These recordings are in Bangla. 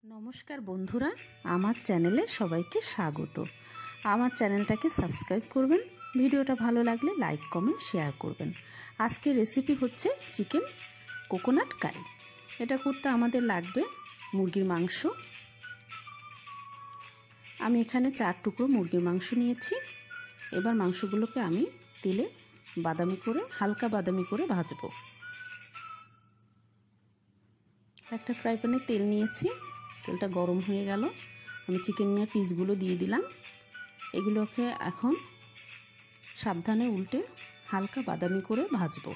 নমস্কার বন্ধুরা, আমার চ্যানেলে সবাইকে স্বাগত। আমার চ্যানেলটাকে সাবস্ক্রাইব করবেন, ভিডিওটা ভালো লাগলে লাইক কমেন্ট শেয়ার করবেন। আজকের রেসিপি হচ্ছে চিকেন কোকোনাট কারি। এটা করতে আমাদের লাগবে মুরগির মাংস। আমি এখানে 4 টুকরো মুরগির মাংস নিয়েছি। এবার মাংসগুলোকে আমি তেলে হালকা বাদামি করে ভাজবো। একটা ফ্রাই প্যানে তেল নিয়েছি, তেলটা গরম হয়ে গেল। আমি চিকেনের পিসগুলো দিয়ে দিলাম। এগুলোকে এখন সাবধানে উল্টে হালকা বাদামি করে ভাজবো।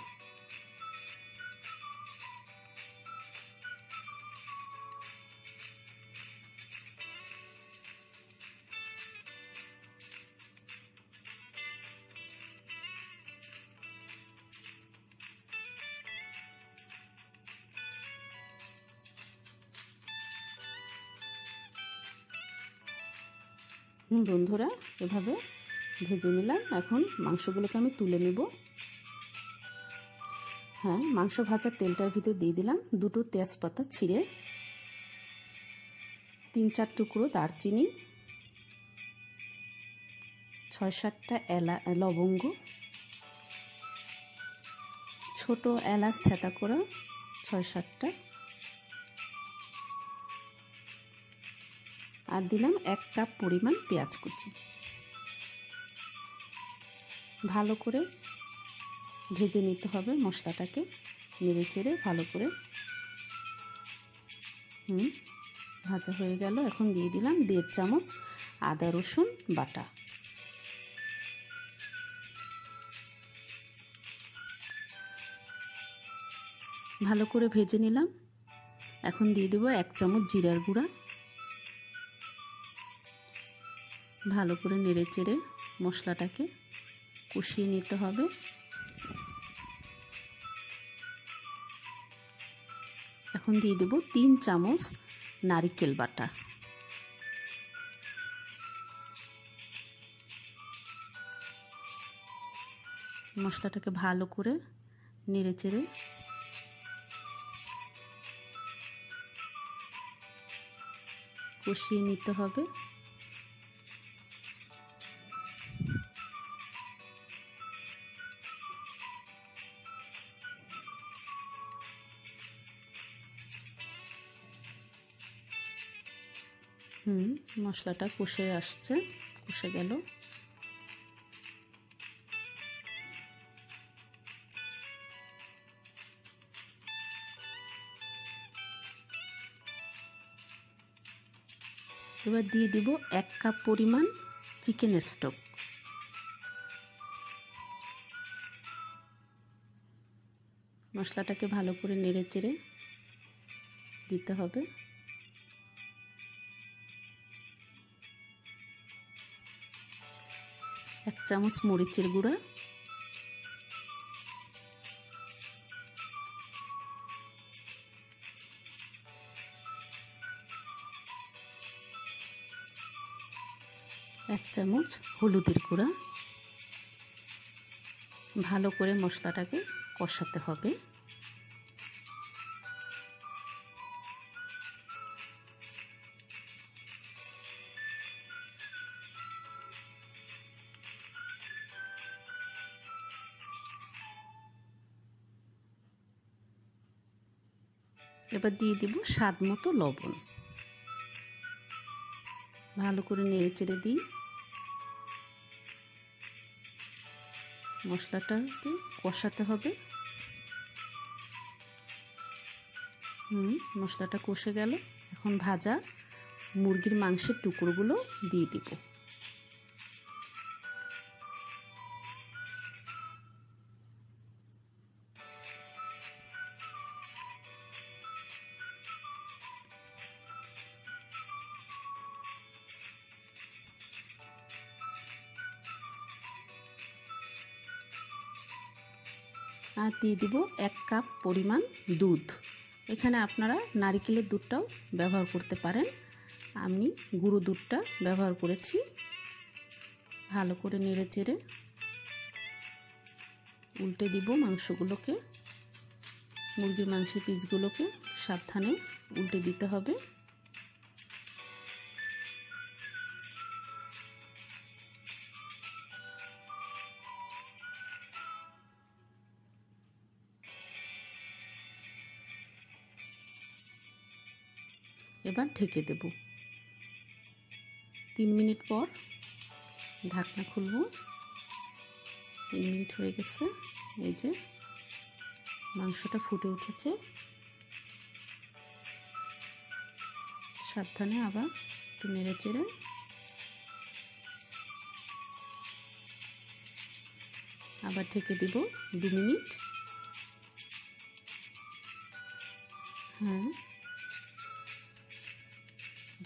বন্ধুরা, এভাবে ভেজে নিলাম। এখন মাংসগুলোকে আমি তুলে নেব। মাংস ভাজার তেলটার ভিতর দিয়ে দিলাম 2টো তেজপাতা ছিঁড়ে, 3-4 টুকরো দারচিনি, 6-7টা লবঙ্গ, ছোট এলাচ থেঁতা করা 6-7টা, আর দিলাম 1 কাপ পরিমাণ পেঁয়াজ কুচি। ভালো করে ভেজে নিতে হবে মশলাটাকে, নেড়ে চেড়ে ভালো করে। ভাজা হয়ে গেল। এখন দিয়ে দিলাম 1.5 চামচ আদা রসুন বাটা। ভালো করে ভেজে নিলাম। এখন দিয়ে দেব 1 চামচ জিরার গুঁড়া। ভালো করে নেড়ে চেড়ে মশলাটাকে কষিয়ে নিতে হবে। এখন দিয়ে দেব 3 চামচ নারকেল বাটা। মশলাটাকে ভালো করে নেড়ে চেড়ে কষিয়ে নিতে হবে। মশলাটা কষে আসছে, কষে গেল। এবার দিয়ে দিব 1 কাপ পরিমাণ চিকেন স্টক। মশলাটাকে ভালো করে নেড়ে চেড়ে দিতে হবে। 1 চামচ মরিচের গুঁড়া, 1 চামচ হলুদের গুঁড়া। ভালো করে মশলাটাকে কষাতে হবে। এবার দিয়ে দিব স্বাদ মতো লবণ। ভালো করে নেড়ে চেড়ে দিই। মশলাটাকে কষাতে হবে। মশলাটা কষে গেল। এখন ভাজা মুরগির মাংসের টুকরোগুলো দিয়ে দিব। আর দিয়ে দিব 1 কাপ পরিমাণ দুধ। এখানে আপনারা নারকেলের দুধটাও ব্যবহার করতে পারেন, আমি গুঁড়ো দুধটা ব্যবহার করেছি। ভালো করে নেড়ে চেড়ে উল্টে দিব মাংসগুলোকে। মুরগির মাংসের পিসগুলোকে সাবধানে উল্টে দিতে হবে। এবার ঢেকে দেব। 3 মিনিট পর ঢাকনা খুলব। 3 মিনিট হয়ে গেছে। এই যে মাংসটা ফুটে উঠেছে। সাবধানে আবার একটু নেড়ে চেড়ে আবার ঢেকে দিব 2 মিনিট। হ্যাঁ,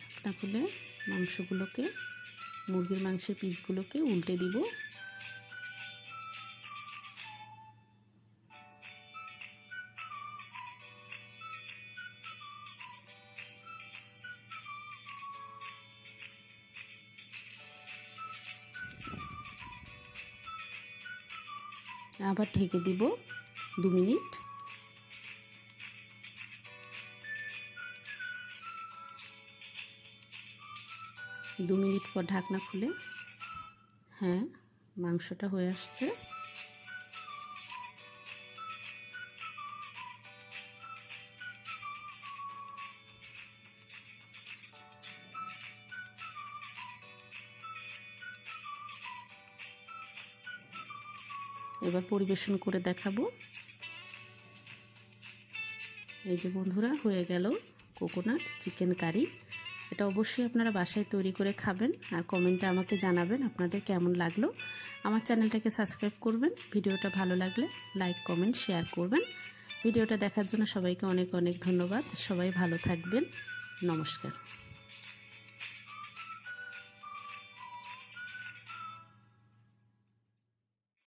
ঢাকনা খুলে মাংসগুলোকে, মুরগির মাংসের পিসগুলোকে উল্টে দিব। আবার ঢেকে দিব 2 মিনিট। দু মিনিট পর ঢাকনা খুলে, হ্যাঁ, মাংসটা হয়ে আসছে। এবার পরিবেশন করে দেখাবো। এই যে বন্ধুরা, হয়ে গেল কোকোনাট চিকেন কারি। এটা অবশ্যই আপনারা বাসায় তৈরি করে খাবেন আর কমেন্টে আমাকে জানাবেন আপনাদের কেমন লাগলো। আমার চ্যানেলটাকে সাবস্ক্রাইব করবেন। ভিডিওটা ভালো লাগলে লাইক, কমেন্ট, শেয়ার করবেন। ভিডিওটা দেখার জন্য সবাইকে অনেক অনেক ধন্যবাদ। সবাই ভালো থাকবেন। নমস্কার।